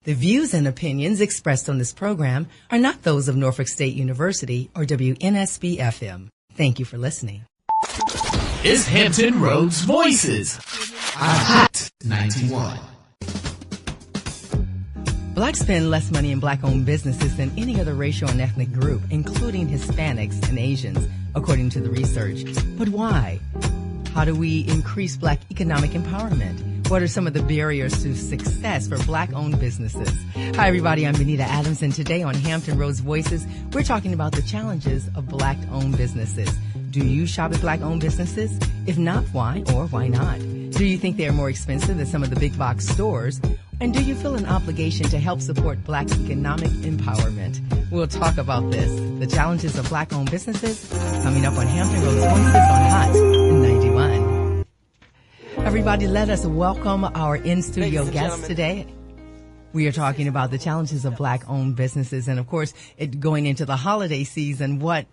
The views and opinions expressed on this program are not those of Norfolk State University or WNSB-FM. Thank you for listening. It's Hampton Roads Voices on Hot 91. Blacks spend less money in black-owned businesses than any other racial and ethnic group, including Hispanics and Asians, according to the research. But why? How do we increase black economic empowerment? What are some of the barriers to success for black-owned businesses? Hi, everybody. I'm Benita Adams, and today on Hampton Roads Voices, we're talking about the challenges of black-owned businesses. Do you shop at black-owned businesses? If not, why or why not? Do you think they are more expensive than some of the big box stores? And do you feel an obligation to help support black economic empowerment? We'll talk about this, the challenges of black-owned businesses, coming up on Hampton Roads Voices on Hot 91. Everybody, let us welcome our in-studio guest today. We are talking about the challenges of black-owned businesses, and of course, going into the holiday season, what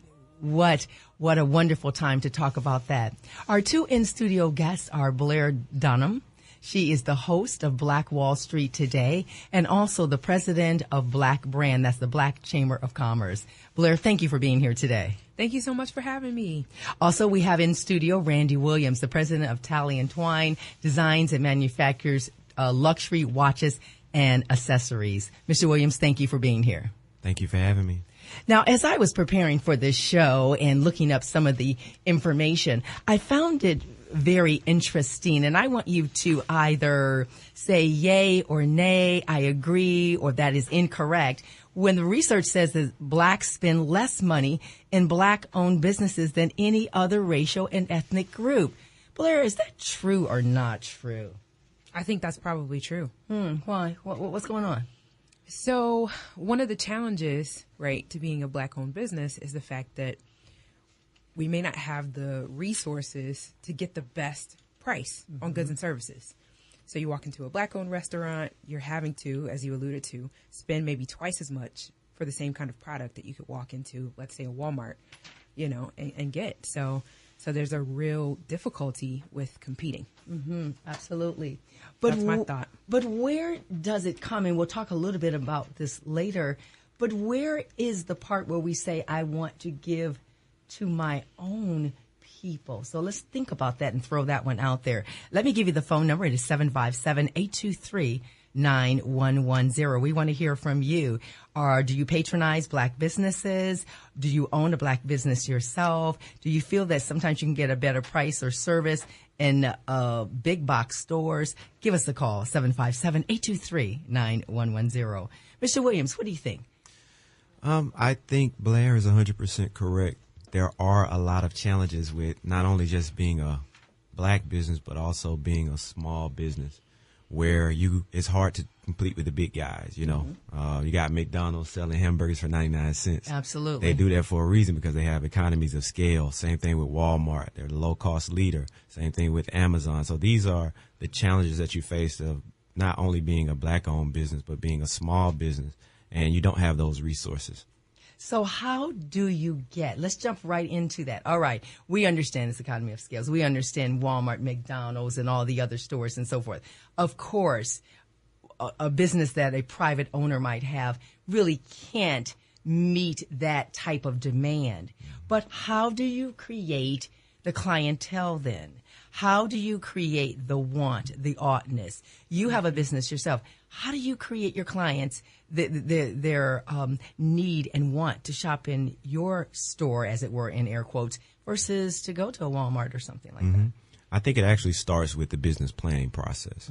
a wonderful time to talk about that. Our two in-studio guests are Blair Dunham. She is the host of Black Wall Street Today and also the president of Black Brand. That's the Black Chamber of Commerce. Blair, thank you for being here today. Thank you so much for having me. Also, we have in studio Randy Williams, the president of Tally and Twine, designs and manufactures luxury watches and accessories. Mr. Williams, thank you for being here. Thank you for having me. Now, as I was preparing for this show and looking up some of the information, I found it very interesting, and I want you to either say yay or nay, I agree, or that is incorrect. When the research says that blacks spend less money in black-owned businesses than any other racial and ethnic group. Blair, is that true or not true? I think that's probably true. Why? What's going on? So one of the challenges, right, to being a black-owned business is the fact that we may not have the resources to get the best price on goods and services. So you walk into a black-owned restaurant, you're having to, as you alluded to, spend maybe twice as much for the same kind of product that you could walk into, let's say, a Walmart, and get. So there's a real difficulty with competing. Absolutely. That's my thought. But where does it come? And we'll talk a little bit about this later. But where is the part where we say, I want to give to my own people? So let's think about that and throw that one out there. Let me give you the phone number. It is 757-823-9110. We want to hear from you. Do you patronize black businesses? Do you own a black business yourself? Do you feel that sometimes you can get a better price or service in big box stores? Give us a call, 757-823-9110. Mr. Williams, what do you think? I think Blair is 100% correct. There are a lot of challenges with not only just being a black business, but also being a small business where it's hard to compete with the big guys. You got McDonald's selling hamburgers for 99 cents. Absolutely. They do that for a reason because they have economies of scale. Same thing with Walmart. They're the low cost leader. Same thing with Amazon. So these are the challenges that you face of not only being a black owned business, but being a small business, and you don't have those resources. So how do you let's jump right into that. All right. We understand this economy of scales. We understand Walmart, McDonald's, and all the other stores and so forth. Of course, a business that a private owner might have really can't meet that type of demand. But how do you create the clientele then? How do you create the want, the oughtness? You have a business yourself. How do you create your clients, their need and want to shop in your store, as it were, in air quotes, versus to go to a Walmart or something like that? I think it actually starts with the business planning process.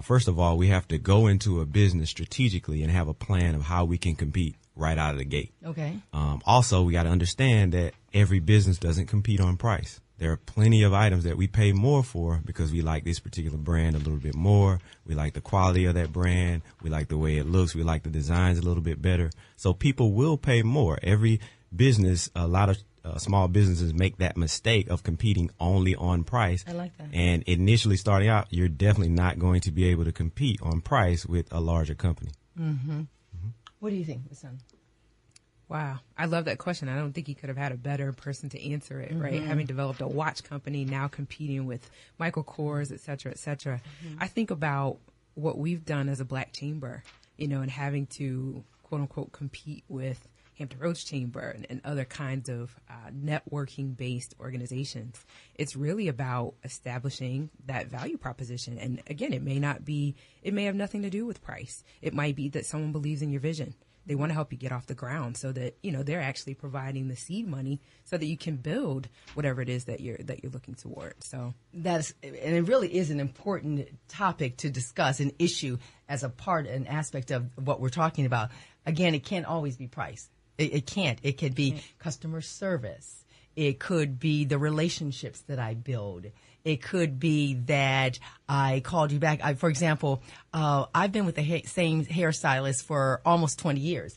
First of all, we have to go into a business strategically and have a plan of how we can compete right out of the gate. Okay. Also, we got to understand that every business doesn't compete on price. There are plenty of items that we pay more for because we like this particular brand a little bit more. We like the quality of that brand. We like the way it looks. We like the designs a little bit better. So people will pay more. Every business, a lot of small businesses make that mistake of competing only on price. I like that. And initially starting out, you're definitely not going to be able to compete on price with a larger company. What do you think, Ms. Sun? Wow. I love that question. I don't think you could have had a better person to answer it, right? Having developed a watch company, now competing with Michael Kors, et cetera, et cetera. I think about what we've done as a Black chamber, and having to quote unquote compete with Hampton Roads Chamber and other kinds of networking based organizations, it's really about establishing that value proposition. And again, it may have nothing to do with price. It might be that someone believes in your vision. They want to help you get off the ground so that, they're actually providing the seed money so that you can build whatever it is that you're looking toward. So and it really is an important topic to discuss, an issue as a part, an aspect of what we're talking about. Again, it can't always be price. It can't. It could be customer service. It could be the relationships that I build. It could be that I called you back. For example, I've been with the same hairstylist for almost 20 years.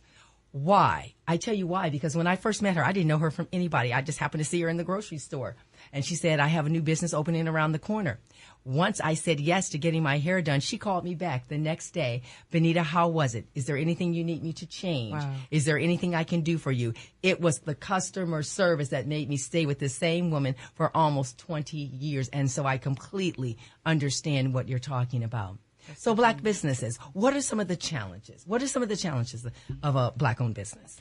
Why? I tell you why. Because when I first met her, I didn't know her from anybody. I just happened to see her in the grocery store. And she said, I have a new business opening around the corner. Once I said yes to getting my hair done, she called me back the next day. Benita, how was it? Is there anything you need me to change? Wow. Is there anything I can do for you? It was the customer service that made me stay with the same woman for almost 20 years. And so I completely understand what you're talking about. So Black businesses, what are some of the challenges? What are some of the challenges of a Black-owned business?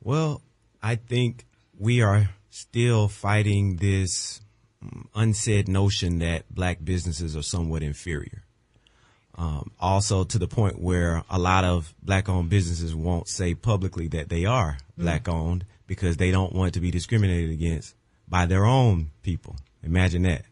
Well, I think we are still fighting this unsaid notion that Black businesses are somewhat inferior. Also to the point where a lot of Black-owned businesses won't say publicly that they are Black-owned because they don't want to be discriminated against by their own people. Imagine that.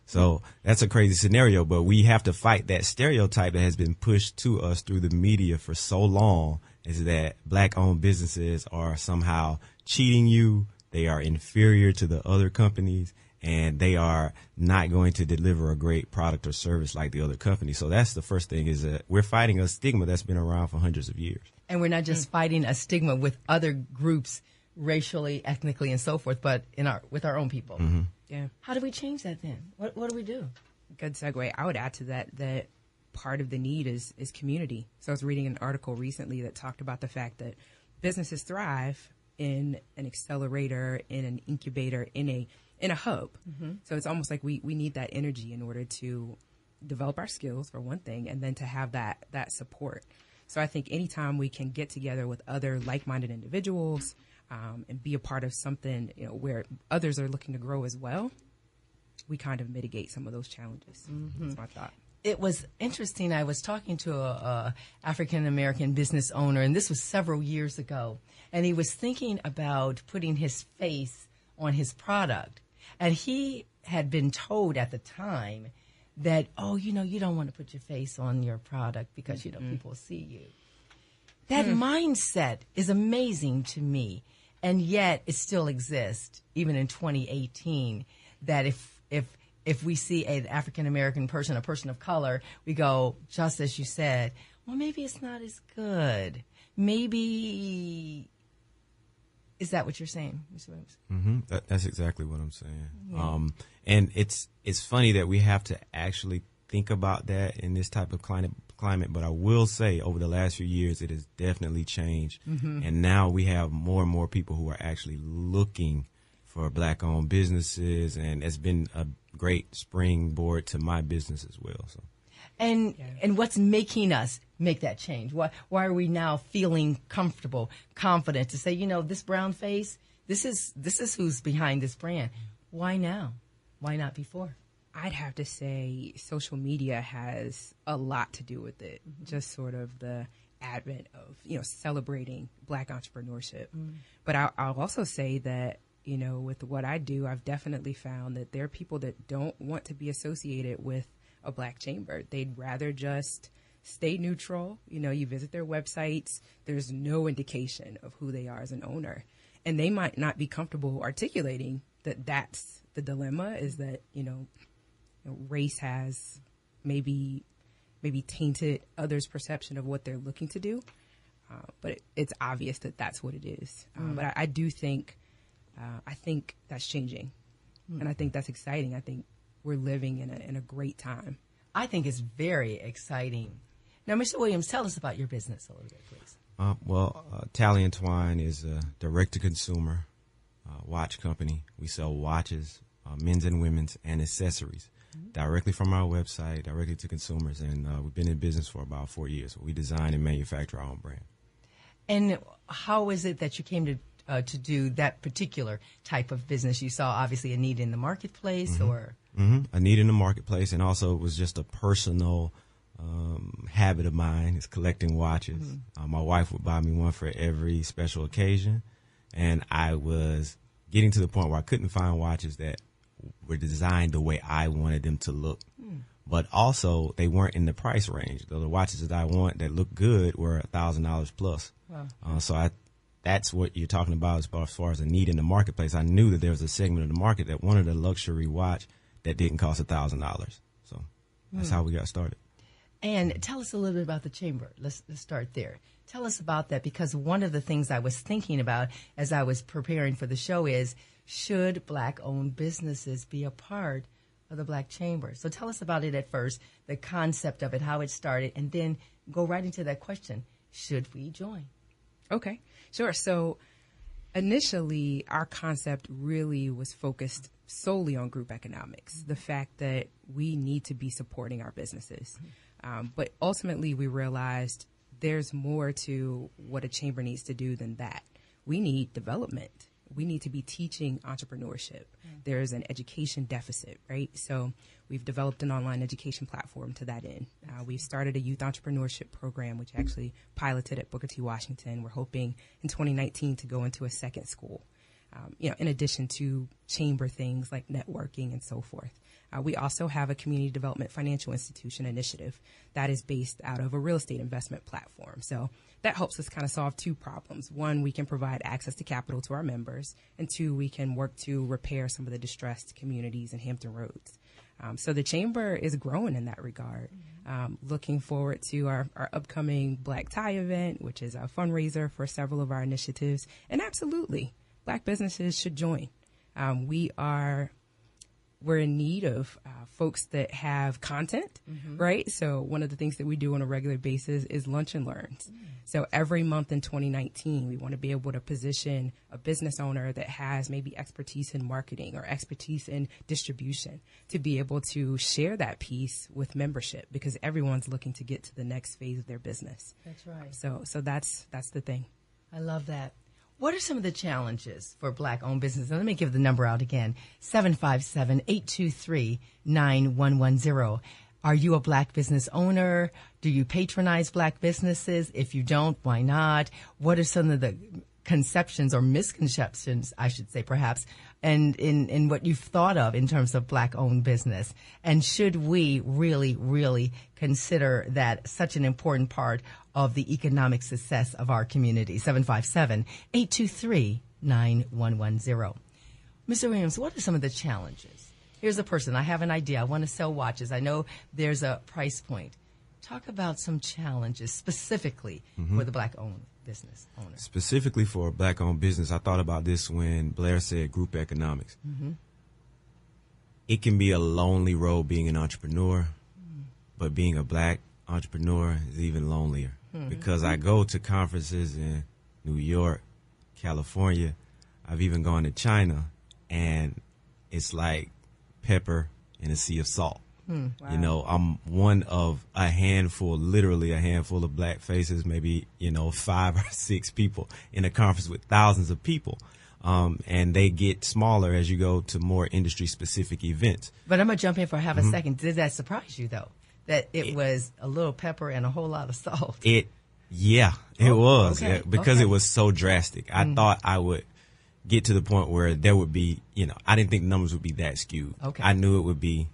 So that's a crazy scenario, but we have to fight that stereotype that has been pushed to us through the media for so long, is that Black-owned businesses are somehow cheating you. They are inferior to the other companies, and they are not going to deliver a great product or service like the other companies. So that's the first thing, is that we're fighting a stigma that's been around for hundreds of years. And we're not just fighting a stigma with other groups, racially, ethnically, and so forth, but with our own people. Mm-hmm. yeah. How do we change that then? What do we do? Good segue. I would add to that part of the need is community. So I was reading an article recently that talked about the fact that businesses thrive in an accelerator, in an incubator, in a hub. Mm-hmm. So it's almost like we need that energy in order to develop our skills, for one thing, and then to have that support. So I think anytime we can get together with other like-minded individuals and be a part of something, where others are looking to grow as well, we kind of mitigate some of those challenges. Mm-hmm. That's my thought. It was interesting. I was talking to a African-American business owner, and this was several years ago, and he was thinking about putting his face on his product. And he had been told at the time that, you don't want to put your face on your product because, people see you. That mindset is amazing to me, and yet it still exists, even in 2018, that if we see an African-American person, a person of color, we go, just as you said, well, maybe it's not as good. Maybe, is that what you're saying, Mr. Williams? Mm-hmm. That's exactly what I'm saying. Yeah. And it's funny that we have to actually think about that in this type of climate, but I will say over the last few years, it has definitely changed. Mm-hmm. And now we have more and more people who are actually looking for Black-owned businesses, and it's been a great springboard to my business as well. So, and what's making us make that change? Why are we now feeling comfortable, confident to say, this brown face, this is who's behind this brand? Why now? Why not before? I'd have to say social media has a lot to do with it. Mm-hmm. Just sort of the advent of celebrating Black entrepreneurship. Mm. But I'll also say that, with what I do, I've definitely found that there are people that don't want to be associated with a Black chamber. They'd rather just stay neutral. You visit their websites, there's no indication of who they are as an owner. And they might not be comfortable articulating that that's the dilemma, is that, race has maybe tainted others' perception of what they're looking to do. But it's obvious that that's what it is. But I do think, I think that's changing, and I think that's exciting. I think we're living in a great time. I think it's very exciting. Now, Mr. Williams, tell us about your business a little bit, please. Tally and Twine is a direct-to-consumer watch company. We sell watches, men's and women's, and accessories. directly from our website, directly to consumers. And we've been in business for about 4 years. We design and manufacture our own brand. And how is it that you came to do that particular type of business? You saw obviously a need in the marketplace, or A need in the marketplace, and also it was just a personal habit of mine is collecting watches. My wife would buy me one for every special occasion, and I was getting to the point where I couldn't find watches that were designed the way I wanted them to look. But also, they weren't in the price range. The watches that I want that look good were $1,000 plus. Wow. So that's what you're talking about as far as a need in the marketplace. I knew that there was a segment of the market that wanted a luxury watch that didn't cost $1,000. So that's how we got started. And tell us a little bit about the chamber. Let's start there. Tell us about that, because one of the things I was thinking about as I was preparing for the show is, should Black-owned businesses be a part of the Black Chamber? So tell us about it at first, the concept of it, how it started, and then go right into that question, should we join? Okay, sure. So initially, our concept really was focused solely on group economics, the fact that we need to be supporting our businesses. But ultimately, we realized there's more to what a chamber needs to do than that. We need development. We need to be teaching entrepreneurship. There's an education deficit, right? So we've developed an online education platform to that end. We've started a youth entrepreneurship program, which actually piloted at Booker T. Washington. We're hoping in 2019 to go into a second school, in addition to chamber things like networking and so forth. We also have a community development financial institution initiative that is based out of a real estate investment platform. So that helps us kind of solve two problems. One, we can provide access to capital to our members, and two, we can work to repair some of the distressed communities in Hampton Roads. So the chamber is growing in that regard. Looking forward to our upcoming Black Tie event, which is a fundraiser for several of our initiatives. And absolutely, Black businesses should join. We're in need of folks that have content, right? So one of the things that we do on a regular basis is lunch and learns. So every month in 2019, we want to be able to position a business owner that has maybe expertise in marketing or expertise in distribution to be able to share that piece with membership, because everyone's looking to get to the next phase of their business. That's right. So that's the thing. I love that. What are some of the challenges for Black-owned businesses? Let me give the number out again, 757-823-9110. Are you a Black business owner? Do you patronize Black businesses? If you don't, why not? What are some of the conceptions or misconceptions, I should say, perhaps, and in what you've thought of in terms of Black-owned business? And should we really, really consider that such an important part of the economic success of our community? 757-823-9110. Mr. Williams, what are some of the challenges? Here's a person, I have an idea, I want to sell watches. I know there's a price point. Talk about some challenges specifically for the Black-owned business owner. Specifically for a Black-owned business, I thought about this when Blair said group economics. It can be a lonely road being an entrepreneur, but being a Black entrepreneur is even lonelier, because I go to conferences in New York, California. I've even gone to China, and it's like pepper in a sea of salt. Wow. You know, I'm one of a handful, literally a handful of Black faces, maybe, 5 or 6 people in a conference with thousands of people. And they get smaller as you go to more industry specific events. But I'm going to jump in for half a second. Did that surprise you, though, that it was a little pepper and a whole lot of salt? It was, okay, because okay. it was so drastic. I thought I would get to the point where there would be, I didn't think the numbers would be that skewed. Okay. I knew it would be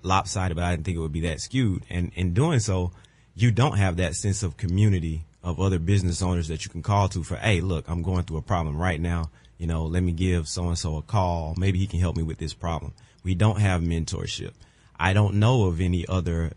lopsided, but I didn't think it would be that skewed. And in doing so, you don't have that sense of community of other business owners that you can call to for, hey, look, I'm going through a problem right now. Let me give so-and-so a call. Maybe he can help me with this problem. We don't have mentorship. I don't know of any other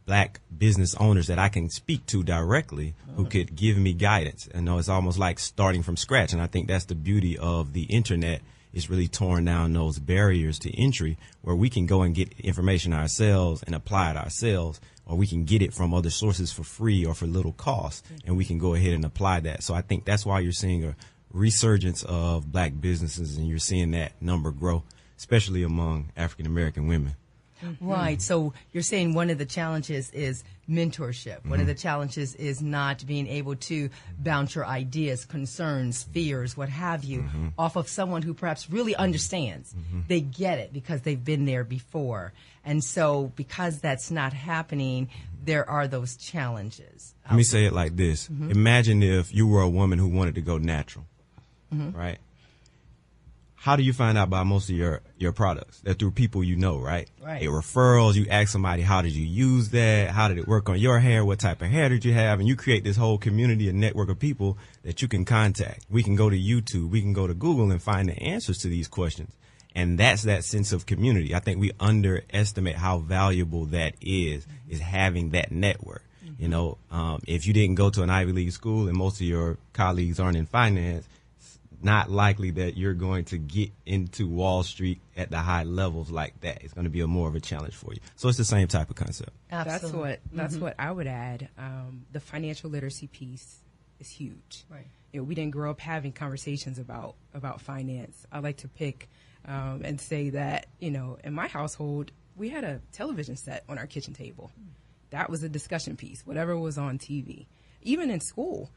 Black business owners that I can speak to directly who could give me guidance. It's almost like starting from scratch. And I think that's the beauty of the internet. It's really torn down those barriers to entry where we can go and get information ourselves and apply it ourselves, or we can get it from other sources for free or for little cost, and we can go ahead and apply that. So I think that's why you're seeing a resurgence of Black businesses, and you're seeing that number grow, especially among African American women. Right. So you're saying one of the challenges is mentorship. One of the challenges is not being able to bounce your ideas, concerns, fears, what have you, off of someone who perhaps really understands. They get it because they've been there before. And so because that's not happening, there are those challenges. Let me say it like this. Imagine if you were a woman who wanted to go natural, right? How do you find out about most of your products? They're through people you know, right? Right. Your referrals, you ask somebody, how did you use that? How did it work on your hair? What type of hair did you have? And you create this whole community and network of people that you can contact. We can go to YouTube, we can go to Google and find the answers to these questions. And that's that sense of community. I think we underestimate how valuable that is having that network. You know, if you didn't go to an Ivy League school and most of your colleagues aren't in finance, not likely that you're going to get into Wall Street at the high levels like that. It's going to be more of a challenge for you. So it's the same type of concept. Absolutely. That's what I would add. The financial literacy piece is huge. Right. You know, we didn't grow up having conversations about finance. I like to pick and say that, you know, in my household, we had a television set on our kitchen table. That was a discussion piece, whatever was on TV. Even in school,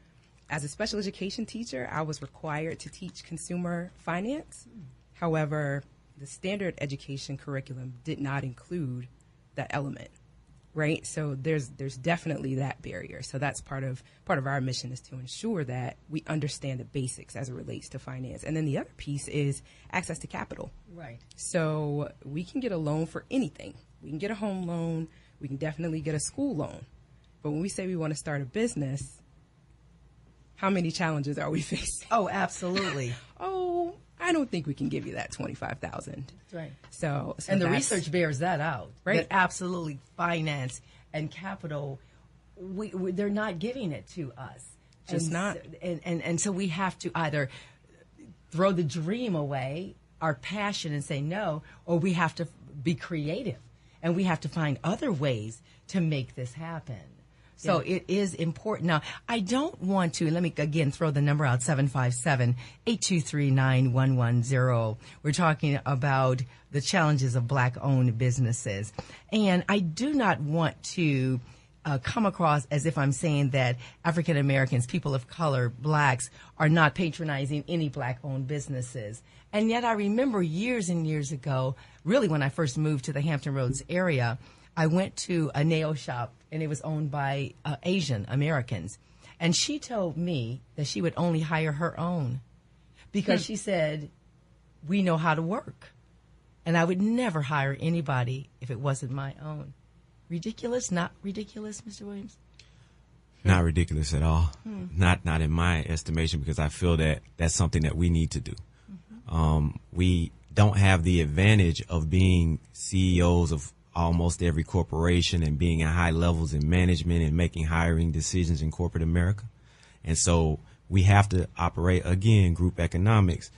as a special education teacher, I was required to teach consumer finance. However, the standard education curriculum did not include that element, right? So there's definitely that barrier. So that's part of our mission, is to ensure that we understand the basics as it relates to finance. And then the other piece is access to capital. Right. So we can get a loan for anything. We can get a home loan. We can definitely get a school loan. But when we say we want to start a business, how many challenges are we facing? Oh, absolutely. I don't think we can give you that $25,000. That's right. So and the research bears that out. Right. That absolutely finance and capital, they're not giving it to us. Just not. And so we have to either throw the dream away, our passion, and say no, or we have to be creative and we have to find other ways to make this happen. So it is important. Now, I don't want to, let me again throw the number out, 757-823-9110. We're talking about the challenges of Black-owned businesses. And I do not want to come across as if I'm saying that African Americans, people of color, Blacks, are not patronizing any Black-owned businesses. And yet I remember years and years ago, really when I first moved to the Hampton Roads area, I went to a nail shop, and it was owned by Asian Americans. And she told me that she would only hire her own because she said, we know how to work. And I would never hire anybody if it wasn't my own. Ridiculous? Not ridiculous, Mr. Williams? Not ridiculous at all. Not in my estimation, because I feel that that's something that we need to do. We don't have the advantage of being CEOs of almost every corporation and being at high levels in management and making hiring decisions in corporate America. And so we have to operate, again, group economics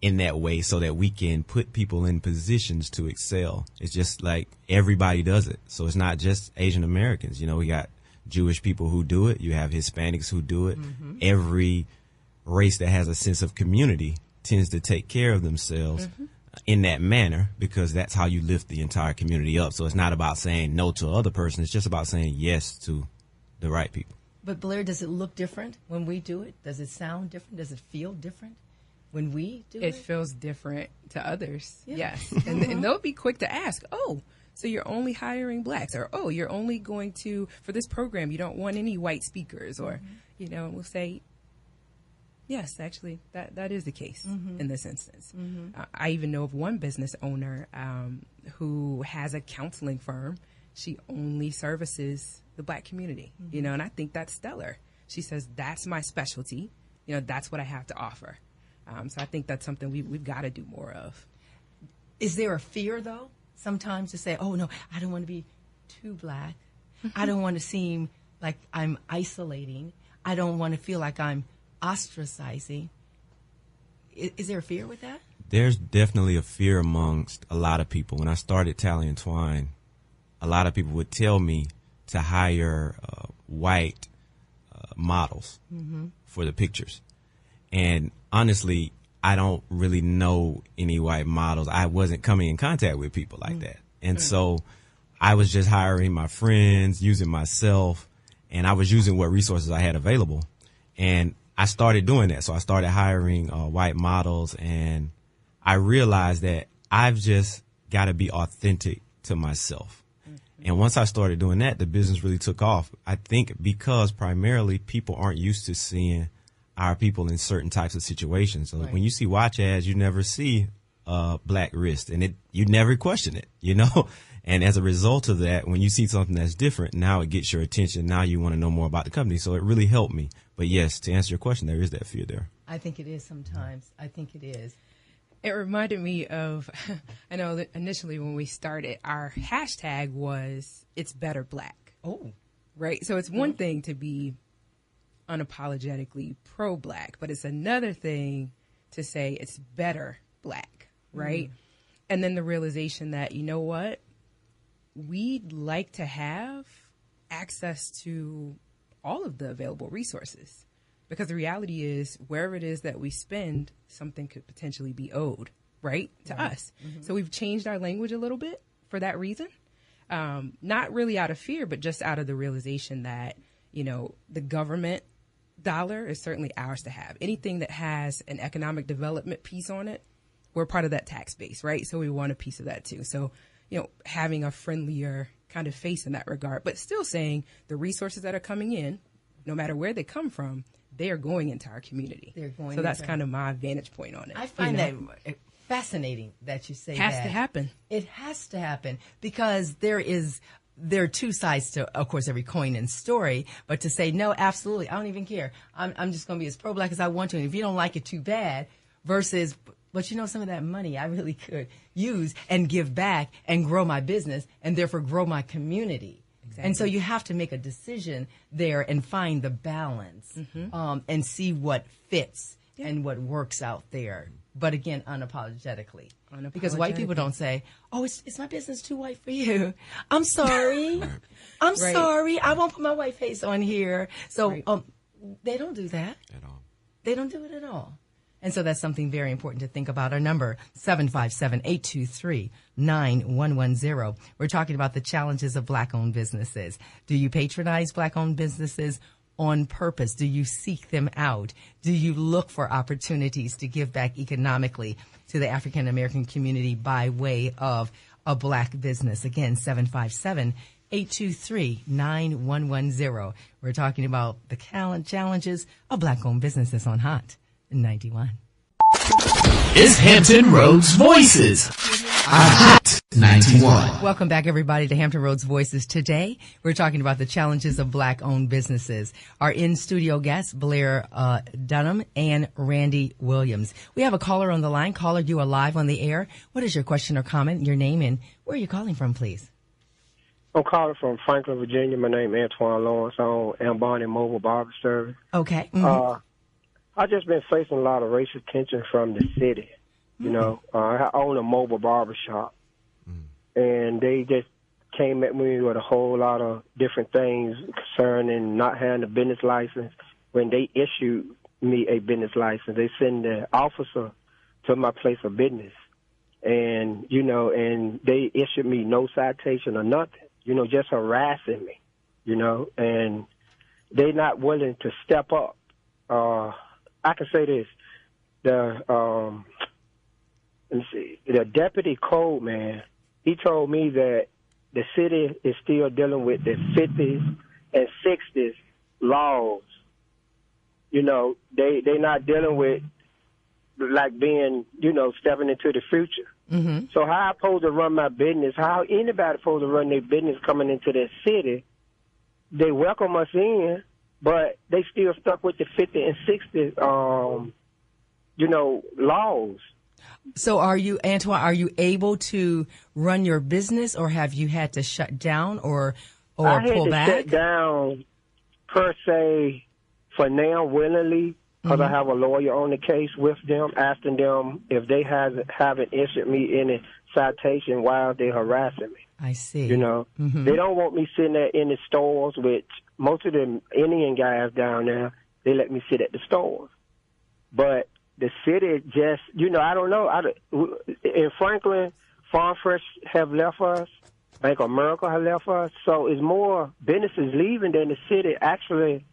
in that way so that we can put people in positions to excel. It's just like everybody does it. So it's not just Asian Americans. You know, we got Jewish people who do it. You have Hispanics who do it. Every race that has a sense of community tends to take care of themselves in that manner, because that's how you lift the entire community up. So it's not about saying no to other person. It's just about saying yes to the right people. But Blair, does it look different when we do it? Does it sound different? Does it feel different when we do it? It feels different to others. Yeah. Yes. And they'll be quick to ask, oh, so you're only hiring Blacks, or, oh, you're only going to, for this program, you don't want any white speakers, or, you know, and we'll say, yes, actually, that is the case in this instance. I even know of one business owner who has a counseling firm. She only services the Black community, you know, and I think that's stellar. She says, that's my specialty. You know, that's what I have to offer. So I think that's something we've got to do more of. Is there a fear, though, sometimes to say, oh, no, I don't want to be too Black. I don't want to seem like I'm isolating. I don't want to feel like I'm ostracizing. Is there a fear with that? There's definitely a fear amongst a lot of people. When I started Tally and Twine, a lot of people would tell me to hire white models for the pictures. And honestly, I don't really know any white models. I wasn't coming in contact with people like that. And so I was just hiring my friends, using myself, and I was using what resources I had available. And I started doing that. So I started hiring white models, and I realized that I've just got to be authentic to myself. And once I started doing that, the business really took off. I think because primarily people aren't used to seeing our people in certain types of situations. So when you see watch ads, you never see black wrist, and you never question it, you know? And as a result of that, when you see something that's different, now it gets your attention. Now you want to know more about the company. So it really helped me. But yes, to answer your question, there is that fear there. I think it is sometimes. I think it is. It reminded me of, I know that initially when we started, our hashtag was "It's Better Black." Oh. Right? So it's one thing to be unapologetically pro-black, but it's another thing to say it's better black, right? And then the realization that, you know what? We'd like to have access to all of the available resources. Because the reality is, wherever it is that we spend, something could potentially be owed, right, to us. So we've changed our language a little bit for that reason. Not really out of fear, but just out of the realization that, you know, the government dollar is certainly ours to have. Anything that has an economic development piece on it, we're part of that tax base, right? So we want a piece of that too. So, you know, having a friendlier kind of face in that regard, but still saying the resources that are coming in, no matter where they come from, they are going into our community. So that's kind of my vantage point on it. I find that fascinating that you say that. Has to happen. It has to happen because there are two sides to, of course, every coin and story. But to say, no, absolutely, I don't even care. I'm just going to be as pro-black as I want to. And if you don't like it, too bad. Versus, but you know, some of that money I really could use and give back and grow my business and therefore grow my community. Exactly. And so you have to make a decision there and find the balance and see what fits and what works out there. But again, unapologetically. Because white people don't say, oh, it's my business too white for you. I'm sorry. I'm sorry. I won't put my white face on here. So they don't do that. At all. They don't do it at all. And so that's something very important to think about. Our number, 757-823-9110. We're talking about the challenges of black-owned businesses. Do you patronize black-owned businesses on purpose? Do you seek them out? Do you look for opportunities to give back economically to the African-American community by way of a black business? Again, 757-823-9110. We're talking about the challenges of black-owned businesses on Hot 91. It's Hampton Roads Voices on Hot 91. Welcome back, everybody, to Hampton Roads Voices. Today, we're talking about the challenges of black-owned businesses. Our in-studio guests, Blair Dunham and Randy Williams. We have a caller on the line. Caller, you are live on the air. What is your question or comment, your name, and where are you calling from, please? I'm calling from Franklin, Virginia. My name is Antoine Lawrence. I own Amboni Mobile Barber Service. Okay. I've just been facing a lot of racial tension from the city. You know, I own a mobile barber shop, and they just came at me with a whole lot of different things concerning not having a business license. When they issued me a business license, they send the officer to my place of business, and, you know, and they issued me no citation or nothing, you know, just harassing me, you know, and they're not willing to step up. I can say this: the deputy code man, he told me that the city is still dealing with the 50s and 60s laws. You know, they're not dealing with like being, you know, stepping into the future. So how I supposed to run my business? How anybody supposed to run their business coming into that city? They welcome us in, but they still stuck with the 50 and 60, you know, laws. So are you, Antoine, are you able to run your business, or have you had to shut down or pull back? I had to shut down, per se, for now, willingly, because I have a lawyer on the case with them, asking them if they haven't issued me any citation while they're harassing me. I see. You know, they don't want me sitting there in the stores, which most of the Indian guys down there, they let me sit at the stores. But the city just, you know, I don't know. In Franklin, Farm Fresh have left us. Bank of America have left us. So it's more businesses leaving than the city actually,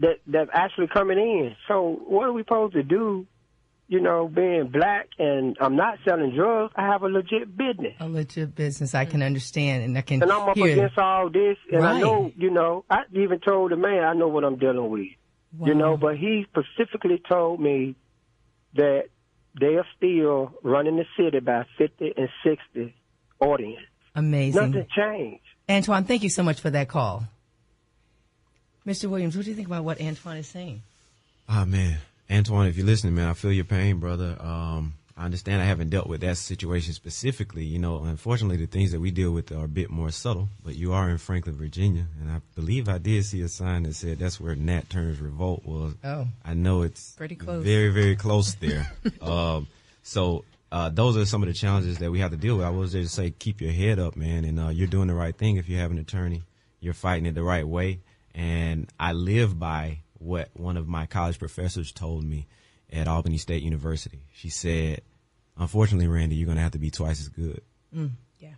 that's actually coming in. So what are we supposed to do? Being black and I'm not selling drugs, I have a legit business. A legit business, I can understand, and I can. And I'm up hear against all this, and right. I know, I even told the man I know what I'm dealing with. Wow. But he specifically told me that they are still running the city by 50 and 60 audience. Amazing. Nothing changed. Antoine, thank you so much for that call. Mr. Williams, what do you think about what Antoine is saying? Ah, man. Antoine, if you're listening, man, I feel your pain, brother. I understand I haven't dealt with that situation specifically. Unfortunately, the things that we deal with are a bit more subtle, but you are in Franklin, Virginia, and I believe I did see a sign that said that's where Nat Turner's Revolt was. Oh. I know it's pretty close. Very, very close there. So those are some of the challenges that we have to deal with. I was there to say, keep your head up, man, and you're doing the right thing if you have an attorney. You're fighting it the right way, and I live by what one of my college professors told me at Albany State University. She said, unfortunately, Randy, you're going to have to be twice as good. Yeah.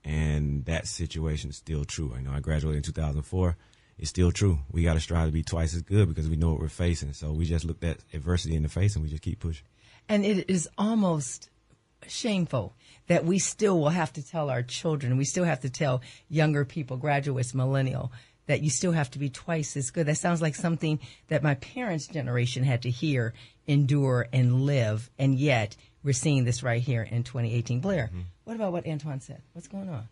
And that situation is still true. I graduated in 2004. It's still true. We got to strive to be twice as good because we know what we're facing. So we just looked at adversity in the face and we just keep pushing. And it is almost shameful that we still will have to tell our children, we still have to tell younger people, graduates, millennial, that you still have to be twice as good. That sounds like something that my parents' generation had to hear, endure, and live. And yet we're seeing this right here in 2018. Blair, what about what Antoine said? What's going on?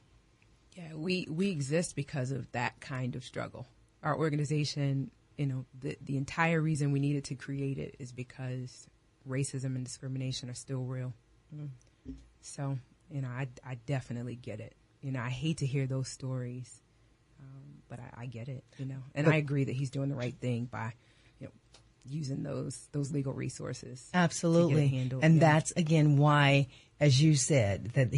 Yeah, we exist because of that kind of struggle. Our organization, the entire reason we needed to create it is because racism and discrimination are still real. So, I definitely get it. I hate to hear those stories. But I get it, and I agree that he's doing the right thing by, using those legal resources. Absolutely. To get it handled. And that's, again, why, as you said, that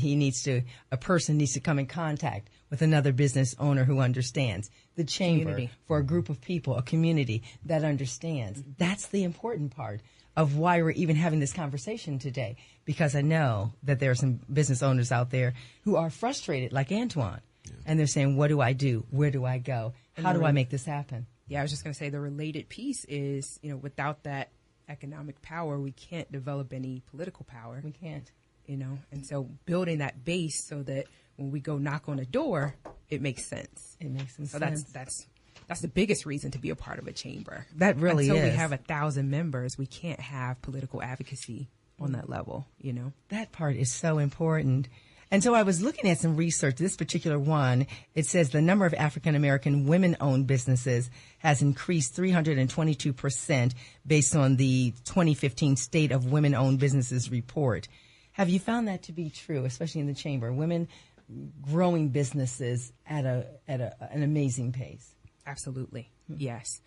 a person needs to come in contact with another business owner who understands. The chamber, Community. for a group of people, a community that understands. That's the important part of why we're even having this conversation today, because I know that there are some business owners out there who are frustrated, like Antoine. And they're saying, what do I do? Where do I go? How do I make this happen? Yeah, I was just going to say the related piece is, without that economic power, we can't develop any political power. We can't. And so building that base so that when we go knock on a door, it makes sense. It makes some so sense. that's the biggest reason to be a part of a chamber. That really Until is. we have 1,000 members, we can't have political advocacy on that level, That part is so important. And so I was looking at some research, this particular one, it says the number of African-American women-owned businesses has increased 322% based on the 2015 State of Women-Owned Businesses report. Have you found that to be true, especially in the chamber? Women growing businesses at an amazing pace. Absolutely. Yes.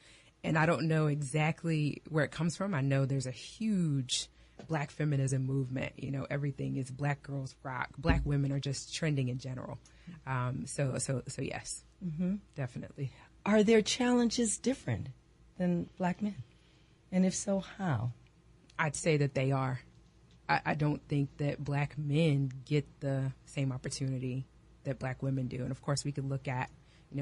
And I don't know exactly where it comes from. I know there's a huge Black feminism movement. Everything is Black girls rock. Black women are just trending in general. So yes, definitely. Are their challenges different than Black men? And if so, how? I'd say that they are. I don't think that Black men get the same opportunity that Black women do. And of course, we could look at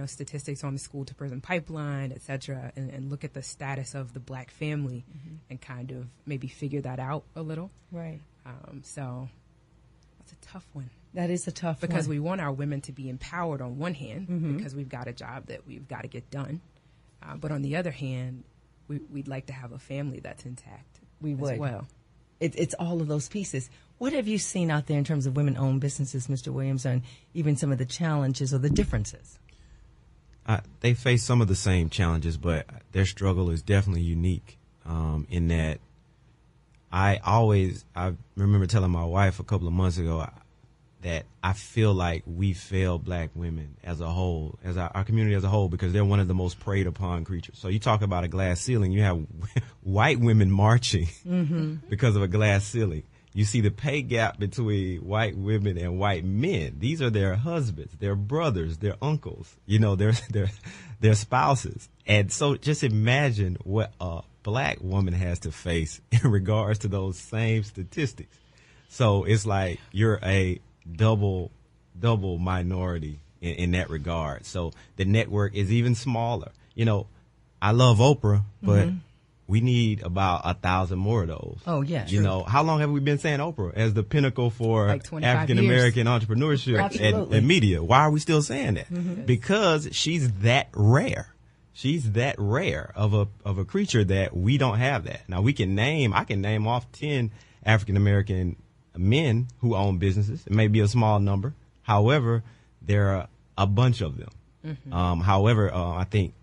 statistics on the school to prison pipeline, et cetera, and look at the status of the Black family and kind of maybe figure that out a little. Right. So that's a tough one. That is a tough one. Because we want our women to be empowered on one hand because we've got a job that we've got to get done. But on the other hand, we'd like to have a family that's intact. We would. As well. It's all of those pieces. What have you seen out there in terms of women-owned businesses, Mr. Williams, and even some of the challenges or the differences? They face some of the same challenges, but their struggle is definitely unique in that I remember telling my wife a couple of months ago that I feel like we fail Black women as a whole, as our community as a whole, because they're one of the most preyed upon creatures. So you talk about a glass ceiling, you have white women marching because of a glass ceiling. You see the pay gap between white women and white men. These are their husbands, their brothers, their uncles, their spouses. And so just imagine what a Black woman has to face in regards to those same statistics. So it's like you're a double minority in that regard. So the network is even smaller. I love Oprah, but we need about 1,000 more of those. Oh, yeah. How long have we been saying Oprah as the pinnacle for Like 25 African American entrepreneurship and media? Why are we still saying that? Because she's that rare. She's that rare of a creature that we don't have that. Now I can name off 10 African American men who own businesses. It may be a small number. However, there are a bunch of them. However, I think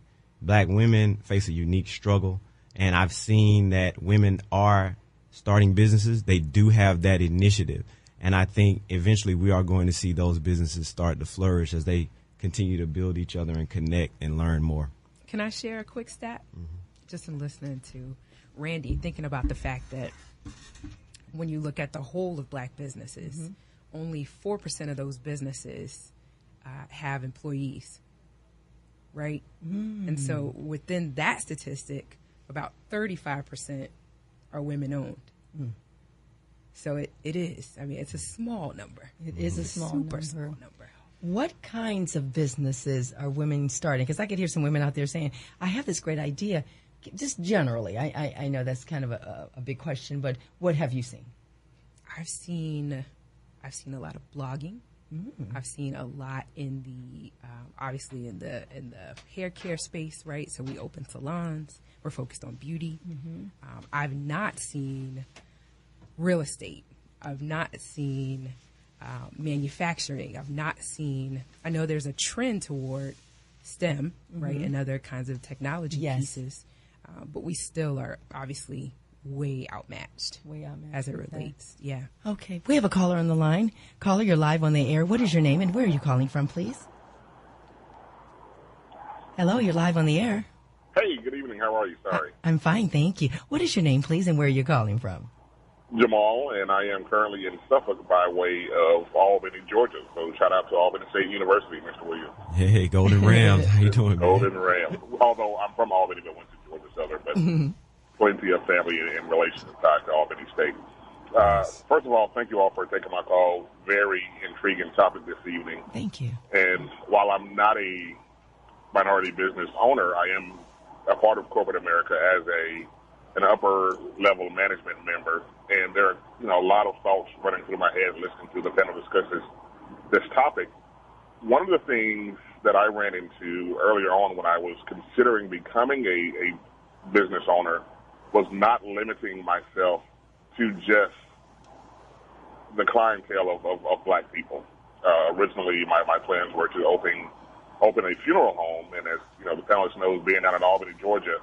Black women face a unique struggle, and I've seen that women are starting businesses. They do have that initiative, and I think eventually we are going to see those businesses start to flourish as they continue to build each other and connect and learn more. Can I share a quick stat? Just in listening to Randy, thinking about the fact that when you look at the whole of Black businesses, only 4% of those businesses have employees, right? And so within that statistic, about 35% are women-owned. So it is. I mean, it's a small number. It is a small number. What kinds of businesses are women starting? Because I could hear some women out there saying, I have this great idea. Just generally, I know that's kind of a big question, but what have you seen? I've seen a lot of blogging. I've seen a lot in the obviously in the hair care space, right? So we open salons. We're focused on beauty. I've not seen real estate. I've not seen manufacturing. I've not seen. I know there's a trend toward STEM, right, and other kinds of technology pieces, but we still are obviously way outmatched as it relates. Yeah. Okay. We have a caller on the line. Caller, you're live on the air. What is your name and where are you calling from, please? Hello, you're live on the air. Hey, good evening. How are you? Sorry. I'm fine, thank you. What is your name, please, and where are you calling from? Jamal, and I am currently in Suffolk by way of Albany, Georgia. So shout out to Albany State University, Mr. Williams. Hey, Golden Rams. How you doing, man? Golden Rams. Although I'm from Albany, but went to Georgia Southern, but plenty of family and relations tied to Albany State. First of all, thank you all for taking my call. Very intriguing topic this evening. Thank you. And while I'm not a minority business owner, I am a part of corporate America as an upper level management member. And there are, a lot of thoughts running through my head listening to the panel discuss this topic. One of the things that I ran into earlier on when I was considering becoming a business owner was not limiting myself to just the clientele of Black people. Originally, my plans were to open a funeral home, and as the panelist knows, being down in Albany, Georgia,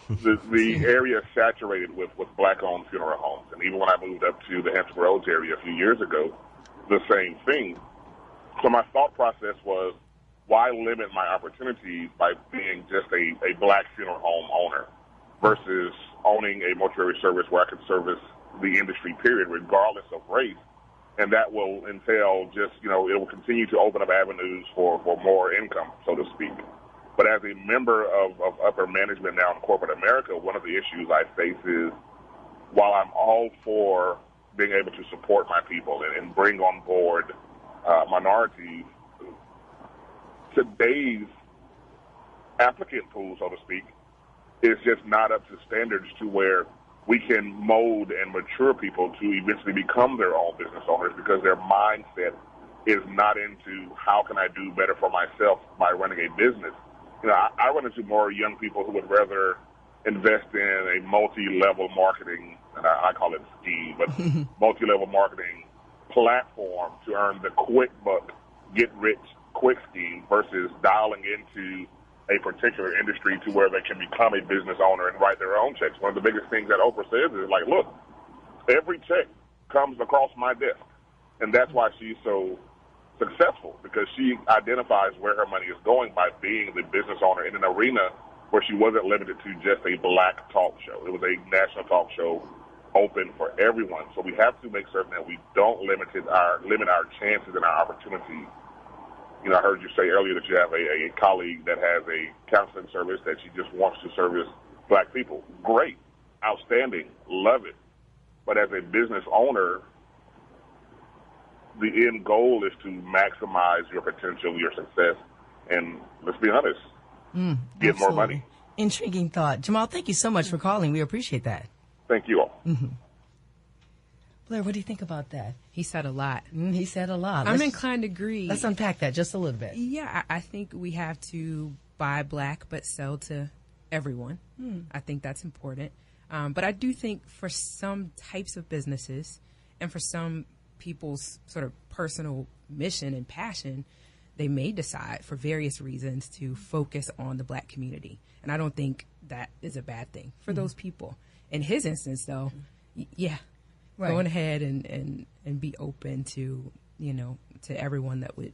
the area is saturated with Black-owned funeral homes. And even when I moved up to the Hampton Roads area a few years ago, the same thing. So my thought process was, why limit my opportunities by being just a Black funeral home owner versus owning a mortuary service where I could service the industry, period, regardless of race. And that will entail just, it will continue to open up avenues for more income, so to speak. But as a member of upper management now in corporate America, one of the issues I face is, while I'm all for being able to support my people and bring on board minorities, today's applicant pool, so to speak, is just not up to standards to where we can mold and mature people to eventually become their own business owners, because their mindset is not into how can I do better for myself by running a business. I run into more young people who would rather invest in a multi-level marketing, and I call it scheme, but multi-level marketing platform to earn the quick buck, get rich quick scheme versus dialing into a particular industry to where they can become a business owner and write their own checks. One of the biggest things that Oprah says is like, look, every check comes across my desk. And that's why she's so successful, because she identifies where her money is going by being the business owner in an arena where she wasn't limited to just a Black talk show. It was a national talk show open for everyone. So we have to make certain that we don't limit our chances and our opportunities. I heard you say earlier that you have a colleague that has a counseling service that she just wants to service Black people. Great. Outstanding. Love it. But as a business owner, the end goal is to maximize your potential, your success, and let's be honest, get more money. Intriguing thought. Jamal, thank you so much for calling. We appreciate that. Thank you all. Blair, what do you think about that? He said a lot. He said a lot. I'm inclined to agree. Let's unpack that just a little bit. Yeah, I think we have to buy black but sell to everyone. I think that's important. But I do think for some types of businesses and for some people's sort of personal mission and passion, they may decide for various reasons to focus on the black community. And I don't think that is a bad thing for those people. In his instance, though, going ahead and be open to, to everyone that would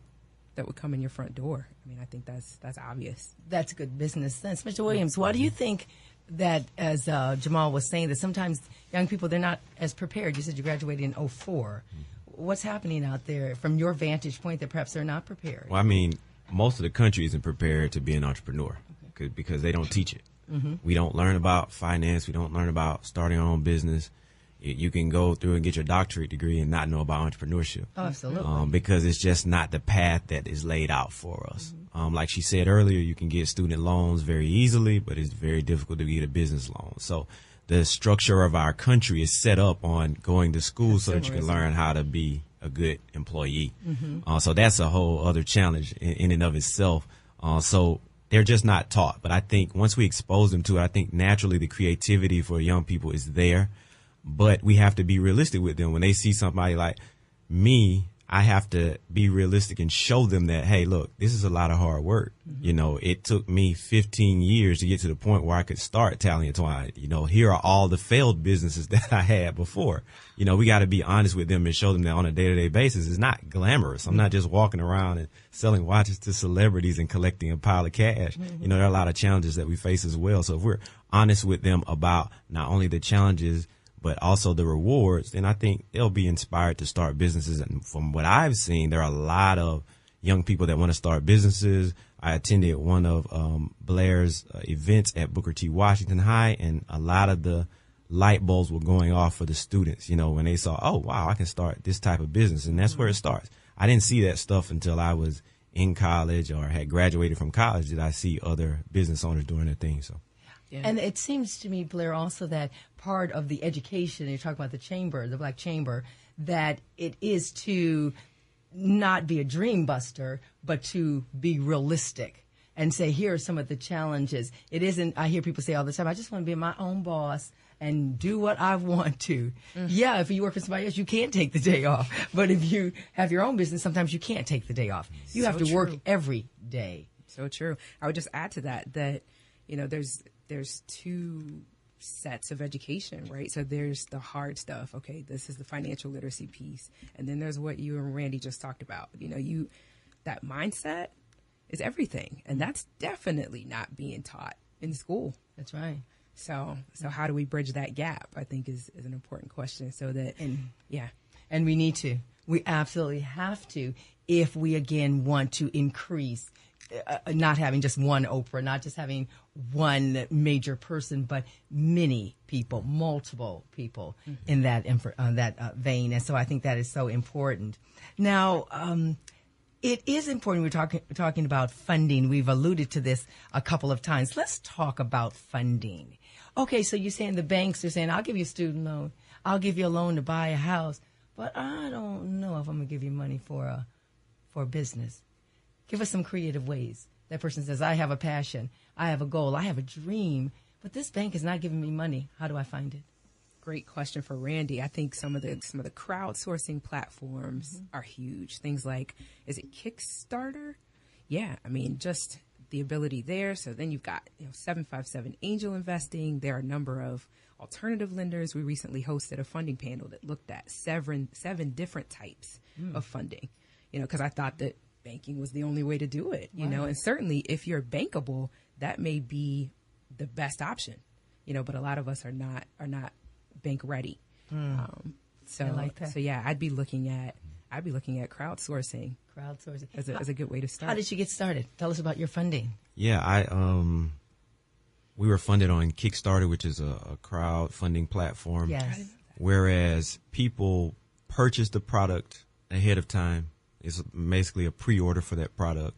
come in your front door. I mean, I think that's obvious. That's good business sense. Mr. Williams, why do you think that, as Jamal was saying, that sometimes young people, they're not as prepared? You said you graduated in 2004. What's happening out there from your vantage point that perhaps they're not prepared? Well, I mean, most of the country isn't prepared to be an entrepreneur because they don't teach it. We don't learn about finance. We don't learn about starting our own business. You can go through and get your doctorate degree and not know about entrepreneurship. Oh, absolutely. Because it's just not the path that is laid out for us. Like she said earlier, you can get student loans very easily, but it's very difficult to get a business loan. So the structure of our country is set up on going to school so that you can learn how to be a good employee. So that's a whole other challenge in and of itself. So they're just not taught. But I think once we expose them to it, I think naturally the creativity for young people is there. But we have to be realistic with them. When they see somebody like me, I have to be realistic and show them that, hey, look, this is a lot of hard work. It took me 15 years to get to the point where I could start Tally and Twine. Here are all the failed businesses that I had before. We got to be honest with them and show them that on a day-to-day basis, it's not glamorous. I'm not just walking around and selling watches to celebrities and collecting a pile of cash. There are a lot of challenges that we face as well. So if we're honest with them about not only the challenges, but also the rewards, then I think they'll be inspired to start businesses. And from what I've seen, there are a lot of young people that want to start businesses. I attended one of Blair's events at Booker T. Washington High, and a lot of the light bulbs were going off for the students, when they saw, oh, wow, I can start this type of business. And that's where it starts. I didn't see that stuff until I was in college or had graduated from college. Did I see other business owners doing their thing? So. Yeah. And it seems to me, Blair, also that part of the education, you talk about the chamber, the Black Chamber, that it is to not be a dream buster, but to be realistic and say, here are some of the challenges. It isn't, I hear people say all the time, I just want to be my own boss and do what I want to. Yeah, if you work for somebody else, you can't take the day off. But if you have your own business, sometimes you can't take the day off. You have to work every day. So true. I would just add to that, there's two sets of education, right? So there's the hard stuff. Okay, this is the financial literacy piece. And then there's what you and Randy just talked about. That mindset is everything. And that's definitely not being taught in school. That's right. So how do we bridge that gap, I think is an important question. So that, and we need to. We absolutely have to if we, again, want to increase not having just one Oprah, not just having one major person, but many people, multiple people in that vein. And so I think that is so important. Now, it is important. We're talking about funding. We've alluded to this a couple of times. Let's talk about funding. Okay, so you're saying the banks are saying, I'll give you a student loan. I'll give you a loan to buy a house, but I don't know if I'm going to give you money for a business. Give us some creative ways. That person says, I have a passion, I have a goal, I have a dream, but this bank is not giving me money. How do I find it? Great question for Randy. I think some of the crowdsourcing platforms are huge. Things like, is it Kickstarter? Yeah, I mean, just the ability there. So then you've got 757 Angel Investing. There are a number of alternative lenders. We recently hosted a funding panel that looked at seven different types of funding. Because I thought that banking was the only way to do it, and certainly if you're bankable, that may be the best option, but a lot of us are not bank ready. So, I like that. So yeah, I'd be looking at crowdsourcing as a good way to start. How did you get started? Tell us about your funding. Yeah, we were funded on Kickstarter, which is a crowdfunding platform. Yes. Whereas people purchase the product ahead of time. It's basically a pre-order for that product,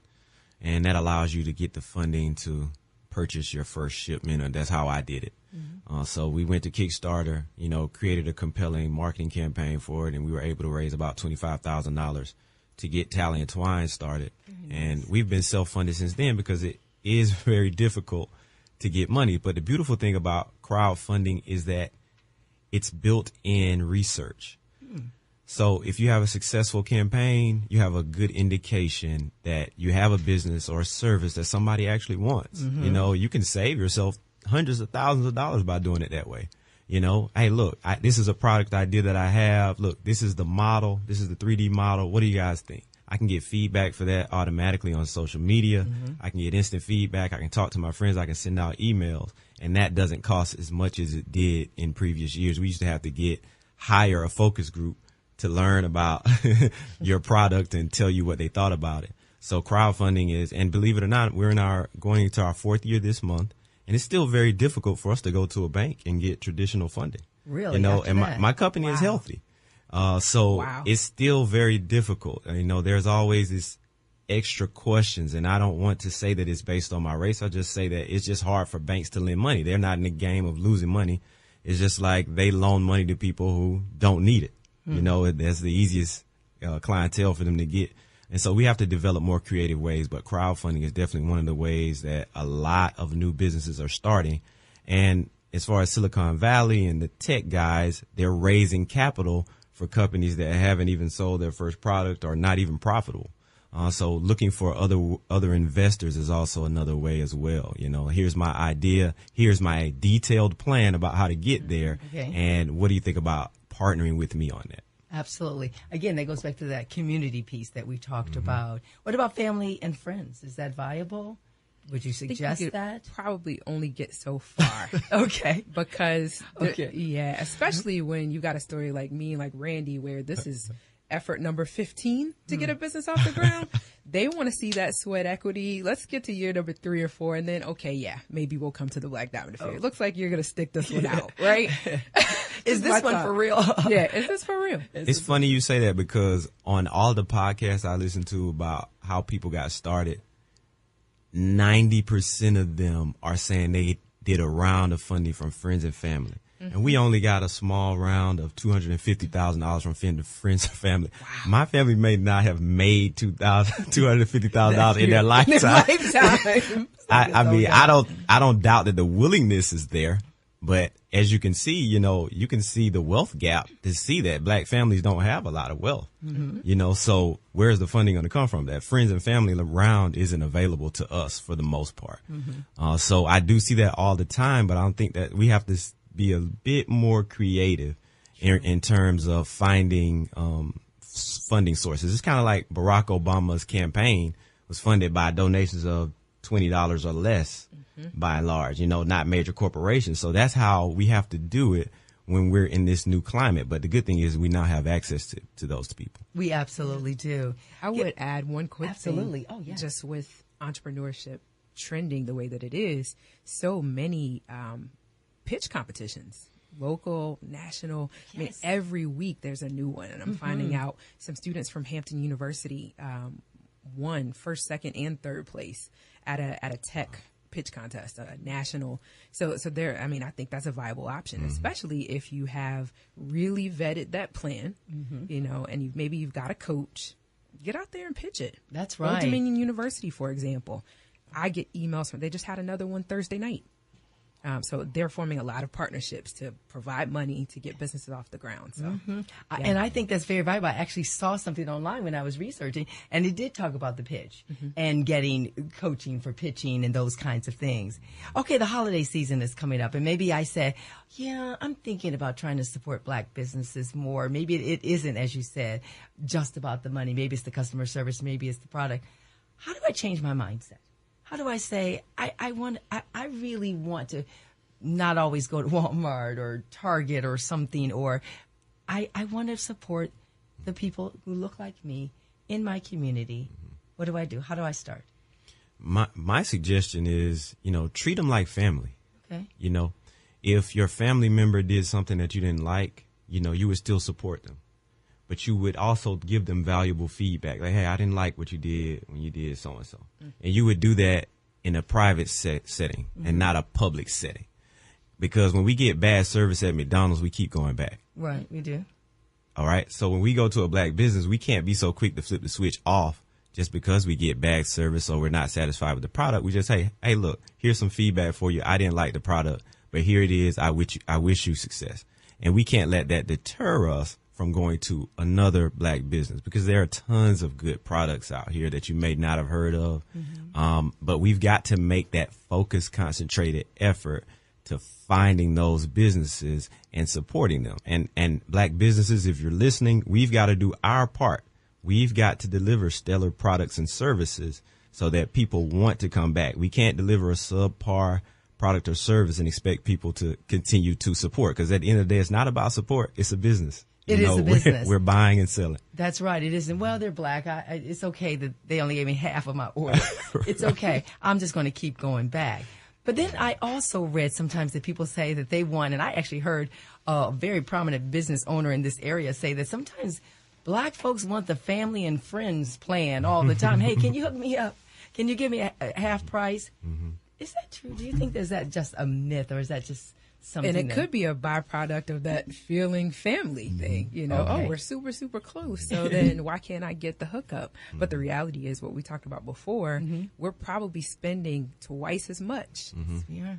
and that allows you to get the funding to purchase your first shipment, and that's how I did it. So we went to Kickstarter, created a compelling marketing campaign for it, and we were able to raise about $25,000 to get Tally and Twine started. And we've been self-funded since then because it is very difficult to get money. But the beautiful thing about crowdfunding is that it's built in research. So if you have a successful campaign, you have a good indication that you have a business or a service that somebody actually wants. You can save yourself hundreds of thousands of dollars by doing it that way. Hey, look, this is a product idea that I have. Look, this is the model. This is the 3D model. What do you guys think? I can get feedback for that automatically on social media. I can get instant feedback. I can talk to my friends. I can send out emails. And that doesn't cost as much as it did in previous years. We used to have to hire a focus group to learn about your product and tell you what they thought about it. So crowdfunding is, and believe it or not, we're going into our 4th year this month. And it's still very difficult for us to go to a bank and get traditional funding. Really? And my company is healthy. So it's still very difficult. There's always this extra questions, and I don't want to say that it's based on my race. I just say that it's just hard for banks to lend money. They're not in the game of losing money. It's just like they loan money to people who don't need it. That's the easiest clientele for them to get. And so we have to develop more creative ways, but crowdfunding is definitely one of the ways that a lot of new businesses are starting. And as far as Silicon Valley and the tech guys, they're raising capital for companies that haven't even sold their first product or not even profitable. So looking for other investors is also another way as well. Here's my idea. Here's my detailed plan about how to get there. Okay. And what do you think about partnering with me on that? Absolutely. Again, that goes back to that community piece that we talked about. What about family and friends? Is that viable? Would you suggest that? Probably only get so far. Okay. Because, especially when you got a story like me and like Randy, where this is effort number 15 to get a business off the ground. They want to see that sweat equity. Let's get to year number 3 or 4, and then, maybe we'll come to the Black Diamond Affair. It looks like you're going to stick this one out, right? Is this one for real? Is this for real? It's funny you say that because on all the podcasts I listen to about how people got started, 90% of them are saying they did a round of funding from friends and family. And we only got a small round of $250,000 from friends and family. Wow. My family may not have made $250,000 in their lifetime. I don't doubt that the willingness is there, but as you can see, you can see the wealth gap to see that Black families don't have a lot of wealth. So where's the funding going to come from? That friends and family round isn't available to us for the most part. So I do see that all the time, but I don't think that we have to be a bit more creative in terms of finding funding sources. It's kind of like Barack Obama's campaign was funded by donations of $20 or less by and large, not major corporations. So that's how we have to do it when we're in this new climate. But the good thing is we now have access to those people. We absolutely do. I would add one quick thing. Oh, yeah. Just with entrepreneurship trending the way that it is, so many pitch competitions, local, national. Yes. I mean, every week there's a new one, and I'm finding out some students from Hampton University won first, second, and third place at a tech pitch contest, a national. So there, I think that's a viable option, especially if you have really vetted that plan, and maybe you've got a coach. Get out there and pitch it. That's right. Old Dominion University, for example, I get emails they just had another one Thursday night. So they're forming a lot of partnerships to provide money to get businesses off the ground. So, And I think that's very valuable. I actually saw something online when I was researching, and it did talk about the pitch and getting coaching for pitching and those kinds of things. Okay, the holiday season is coming up, and maybe I said, I'm thinking about trying to support Black businesses more. Maybe it isn't, as you said, just about the money. Maybe it's the customer service. Maybe it's the product. How do I change my mindset? How do I say, I really want to not always go to Walmart or Target or something, or I want to support the people who look like me in my community. What do I do? How do I start? My suggestion is, treat them like family. Okay. If your family member did something that you didn't like, you would still support them. but you would also give them valuable feedback. Like, hey, I didn't like what you did when you did so-and-so. And you would do that in a private setting and not a public setting. Because when we get bad service at McDonald's, we keep going back. Right, we do. All right. So when we go to a black business, we can't be so quick to flip the switch off just because we get bad service or we're not satisfied with the product. We just, hey, look, here's some feedback for you. I didn't like the product, but here it is. I wish you success. And we can't let that deter us from going to another black business, because there are tons of good products out here that you may not have heard of. But we've got to make that focused, concentrated effort to finding those businesses and supporting them. And black businesses, if you're listening, we've got to do our part. We've got to deliver stellar products and services so that people want to come back. We can't deliver a subpar product or service and expect people to continue to support, because at the end of the day, it's not about support. It's a business. It is a business. We're buying and selling. That's right. It isn't. Well, they're black. It's okay that they only gave me half of my order. It's okay. I'm just going to keep going back. But then I also read sometimes that people say that they want, and I actually heard a very prominent business owner in this area say that sometimes black folks want the family and friends plan all the time. Hey, can you hook me up? Can you give me a half price? Is that true? Do you think is that just a myth, or is that just something? And it could be a byproduct of that feeling family thing, you know. Okay. Oh, we're super, super close, so then why can't I get the hookup? But the reality is, what we talked about before, we're probably spending twice as much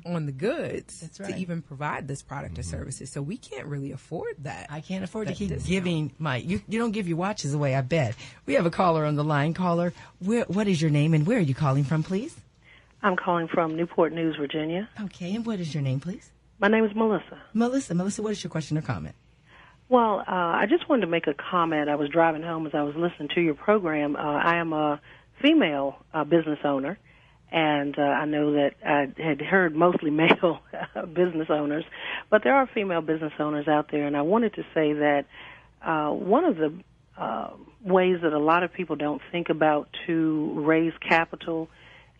on the goods right. to even provide this product or services. So we can't really afford that. I can't afford to keep discount. giving you don't give your watches away, I bet. We have a caller on the line. Caller, what is your name and where are you calling from, please? I'm calling from Newport News, Virginia. Okay, and what is your name, please? My name is Melissa. Melissa, what is your question or comment? Well, I just wanted to make a comment. I was driving home as I was listening to your program. I am a female business owner, and I know that I had heard mostly male business owners, but there are female business owners out there, and I wanted to say that one of the ways that a lot of people don't think about to raise capital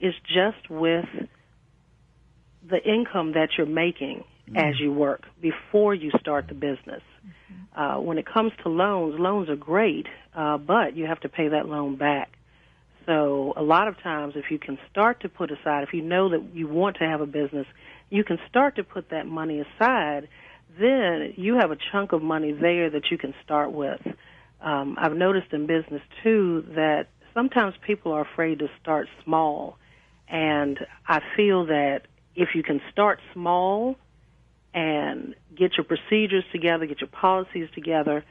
is just with the income that you're making as you work before you start the business. When it comes to loans are great, but you have to pay that loan back. So a lot of times, if you can start to put aside, if you know that you want to have a business, you can start to put that money aside, then you have a chunk of money there that you can start with. I've noticed in business, too, that sometimes people are afraid to start small. And I feel that if you can start small and get your procedures together, get your policies together,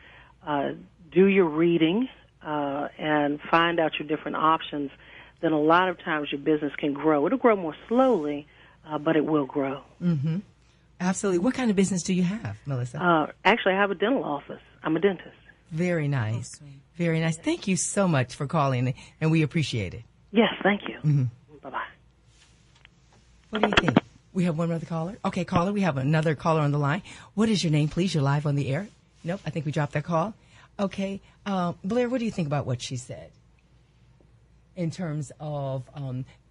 do your reading, and find out your different options, then a lot of times your business can grow. It'll grow more slowly, but it will grow. Mm-hmm. Absolutely. What kind of business do you have, Melissa? Actually, I have a dental office. I'm a dentist. Very nice. Very nice. Thank you so much for calling, and we appreciate it. Yes, thank you. Mm-hmm. Bye-bye. What do you think? We have one other caller? Okay, caller, we have another caller on the line. What is your name, please? You're live on the air. Nope, I think we dropped that call. Okay. Blair, what do you think about what she said in terms of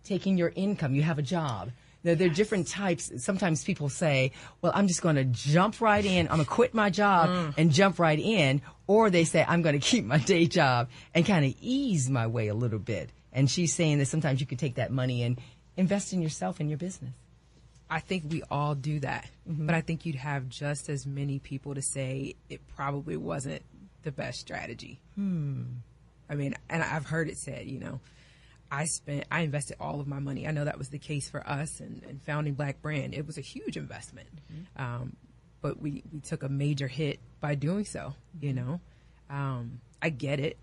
taking your income? You have a job. There are different types. Sometimes people say, well, I'm just going to jump right in. I'm going to quit my job and jump right in. Or they say, I'm going to keep my day job and kind of ease my way a little bit. And she's saying that sometimes you could take that money and invest in yourself and your business. I think we all do that. But I think you'd have just as many people to say it probably wasn't the best strategy. I mean, and I've heard it said, you know, I invested all of my money. I know that was the case for us and founding Black Brand. It was a huge investment. But we took a major hit by doing so, you know. I get it,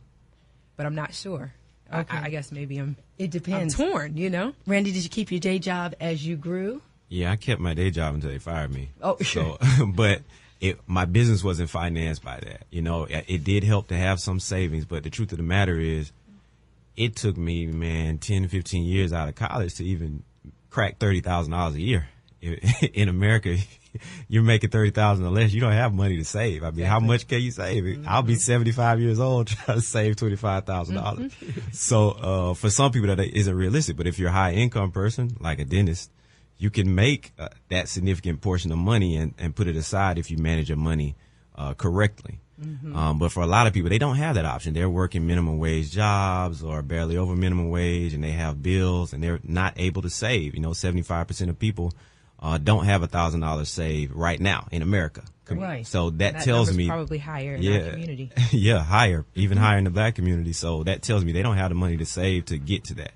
but I'm not sure. Okay. I guess maybe it depends. I'm torn, you know. Randy, did you keep your day job as you grew? Yeah, I kept my day job until they fired me. Oh, so, but my business wasn't financed by that. You know, it did help to have some savings, but the truth of the matter is, it took me, 10, 15 years out of college to even crack $30,000 a year. In America, you're making $30,000 or less. You don't have money to save. I mean, how much can you save? I'll be 75 years old trying to save $25,000. So for some people, that isn't realistic. But if you're a high income person, like a dentist, you can make that significant portion of money and put it aside if you manage your money correctly. But for a lot of people, they don't have that option. They're working minimum wage jobs or barely over minimum wage, and they have bills, and they're not able to save. 75% of people don't have $1,000 saved right now in America. Right. So that tells me probably higher in our community. Yeah, higher, even higher in the black community. So that tells me they don't have the money to save to get to that.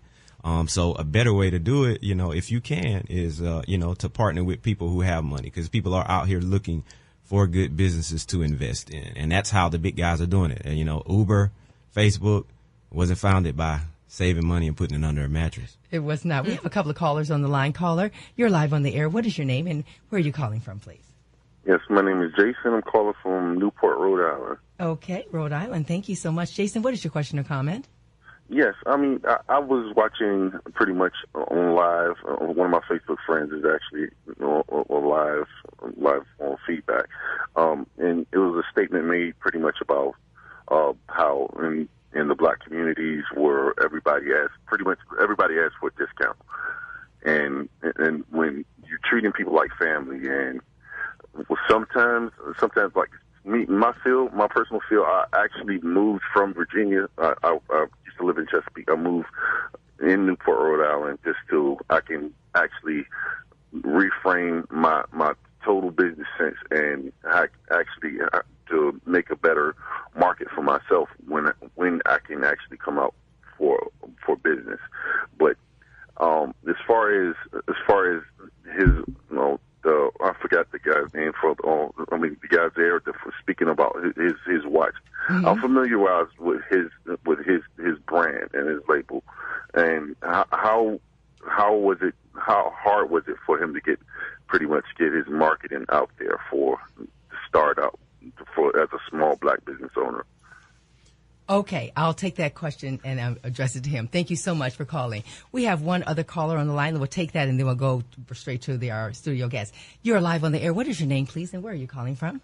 So a better way to do it, if you can, is, to partner with people who have money, because people are out here looking for good businesses to invest in. And that's how the big guys are doing it. And, Uber, Facebook wasn't founded by saving money and putting it under a mattress. It was not. We have a couple of callers on the line. Caller, you're live on the air. What is your name and where are you calling from, please? Yes, my name is Jason. I'm calling from Newport, Rhode Island. Okay, Rhode Island. Thank you so much. Jason, what is your question or comment? Yes, I was watching pretty much on live. One of my Facebook friends is actually live on feedback. And it was a statement made pretty much about how in the black communities where everybody asks for a discount. And when you're treating people like family, and sometimes like me, my personal field, I actually moved from Virginia. I used to live in Chesapeake. I moved in Newport, Rhode Island, just so I can actually reframe my total business sense and actually to make a better market for myself when I can actually come out for business. But as far as his, I forgot the guy's name the guy's there for speaking about his watch. Mm-hmm. I'm familiarized with his brand and his label, and how hard was it for him to get his marketing out there to start out as a small black business owner? Okay, I'll take that question and address it to him. Thank you so much for calling. We have one other caller on the line. We'll take that and then we'll go straight to our studio guest. You're live on the air. What is your name, please, and where are you calling from?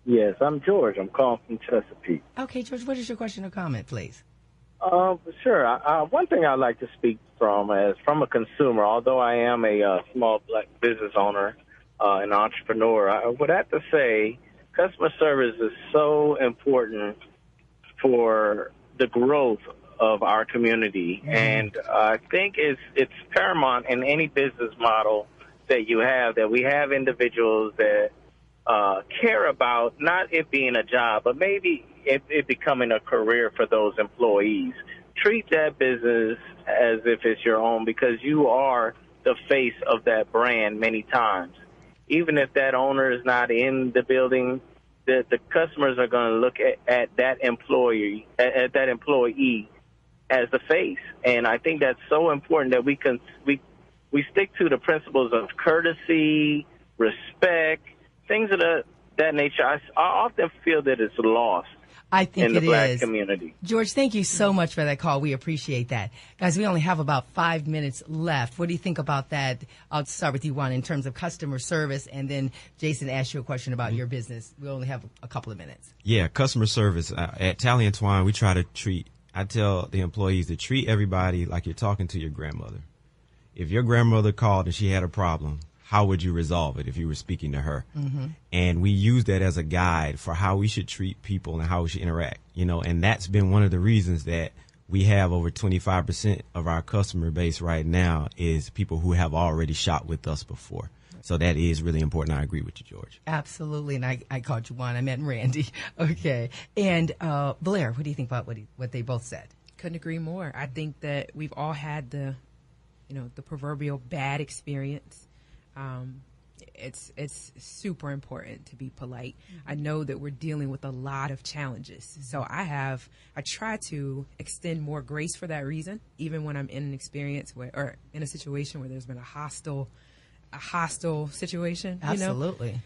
Yes, I'm George. I'm calling from Chesapeake. Okay, George, what is your question or comment, please? Sure. One thing I'd like to speak from a consumer, although I am a small black business owner, an entrepreneur, I would have to say customer service is so important for the growth of our community. Mm-hmm. And I think it's paramount in any business model that you have, that we have individuals that care about not it being a job, but maybe it becoming a career for those employees. Treat that business as if it's your own, because you are the face of that brand many times. Even if that owner is not in the building, the customers are going to look at that employee as the face. And I think that's so important that we stick to the principles of courtesy, respect, things of that nature. I often feel that it's lost. I think in the black community. George, thank you so much for that call. We appreciate that. Guys, we only have about 5 minutes left. What do you think about that? I'll start with you, Juan, in terms of customer service, and then Jason asked you a question about your business. We only have a couple of minutes. Yeah, customer service. At Tally & Twine, I tell the employees to treat everybody like you're talking to your grandmother. If your grandmother called and she had a problem, how would you resolve it if you were speaking to her? Mm-hmm. And we use that as a guide for how we should treat people and how we should interact, and that's been one of the reasons that we have over 25% of our customer base right now is people who have already shopped with us before. So that is really important. I agree with you, George. Absolutely. And I called you Juan. I meant Randy. Okay. And Blair, what do you think about what they both said? Couldn't agree more. I think that we've all had the proverbial bad experience. It's super important to be polite. Mm-hmm. I know that we're dealing with a lot of challenges. Mm-hmm. So I try to extend more grace for that reason, even when I'm in an experience or in a situation where there's been a hostile situation. Absolutely.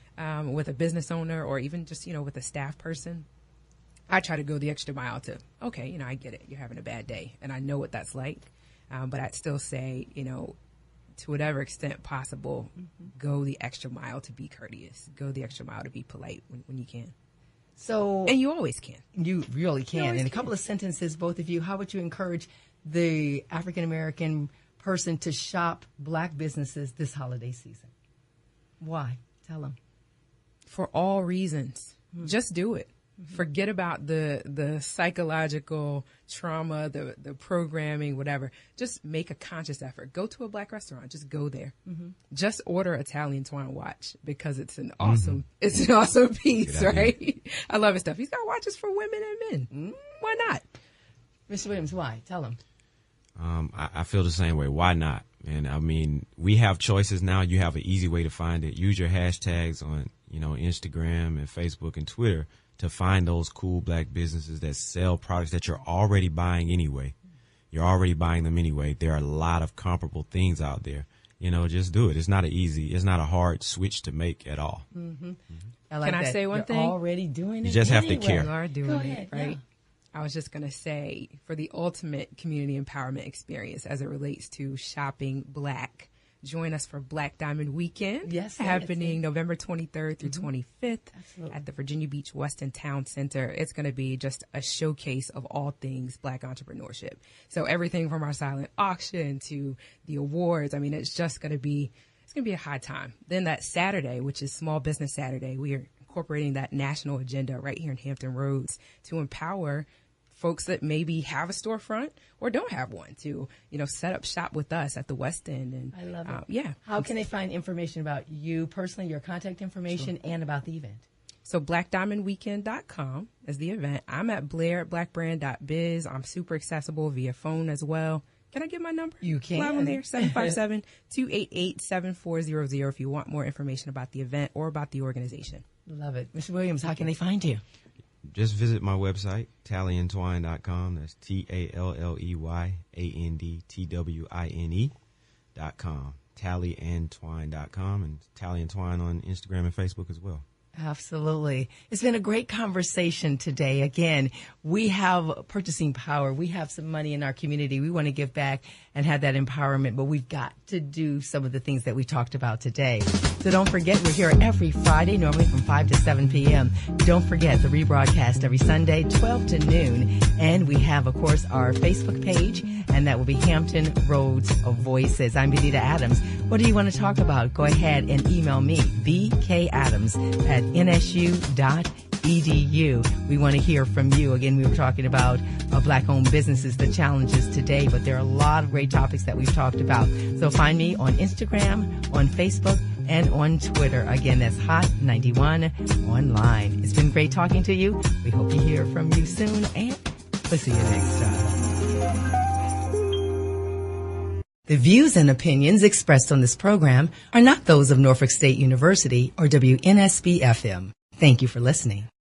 With a business owner or even just, with a staff person. I try to go the extra mile to, okay, I get it. You're having a bad day and I know what that's like. But I'd still say, to whatever extent possible, go the extra mile to be courteous. Go the extra mile to be polite when you can. And you always can. You really can. In a couple of sentences, both of you, how would you encourage the African-American person to shop black businesses this holiday season? Why? Tell them. For all reasons. Just do it. Forget about the psychological trauma, the programming, whatever. Just make a conscious effort. Go to a Black restaurant. Just go there. Just order Italian twine watch because it's an awesome piece, right? I love his stuff. He's got watches for women and men. Why not? Mr. Williams, why? Tell him. I feel the same way. Why not? And I mean, we have choices now. You have an easy way to find it. Use your hashtags on, Instagram and Facebook and Twitter to find those cool Black businesses that sell products that you're already buying anyway. You're already buying them anyway. There are a lot of comparable things out there. Just do it. It's not a hard switch to make at all. I like Can I that. say one You're thing? already doing it. You just have to anyway. care. You are doing Go it, ahead, right? yeah. I was just going to say, for the ultimate community empowerment experience as it relates to shopping Black, join us for Black Diamond Weekend. Yes, happening November 23rd through 25th at the Virginia Beach Weston Town Center. It's going to be just a showcase of all things Black entrepreneurship. So everything from our silent auction to the awards. I mean, it's just going to be a high time. Then that Saturday, which is Small Business Saturday, we are incorporating that national agenda right here in Hampton Roads to empower folks that maybe have a storefront or don't have one to, set up shop with us at the West End. And I love it. Yeah. How can they find information about you personally, your contact information, and about the event? So blackdiamondweekend.com is the event. I'm at blair@blackbrand.biz. I'm super accessible via phone as well. Can I get my number? You can. Live on there, 757-288-7400 if you want more information about the event or about the organization. Love it. Mr. Williams, how can they find you? Just visit my website, tallyandtwine.com. That's TALLEYANDTWINE.com. Tallyandtwine.com, and Tally and Twine on Instagram and Facebook as well. Absolutely. It's been a great conversation today. Again, we have purchasing power. We have some money in our community. We want to give back and have that empowerment, but we've got to do some of the things that we talked about today. So don't forget, we're here every Friday, normally from 5 to 7 p.m. Don't forget the rebroadcast every Sunday, 12 to noon. And we have, of course, our Facebook page, and that will be Hampton Roads of Voices. I'm Benita Adams. What do you want to talk about? Go ahead and email me, bkadams@nsu.edu. We want to hear from you. Again, we were talking about Black-owned businesses, the challenges today, but there are a lot of great topics that we've talked about. So find me on Instagram, on Facebook, and on Twitter. Again, that's Hot91 online. It's been great talking to you. We hope to hear from you soon, and we'll see you next time. The views and opinions expressed on this program are not those of Norfolk State University or WNSB-FM. Thank you for listening.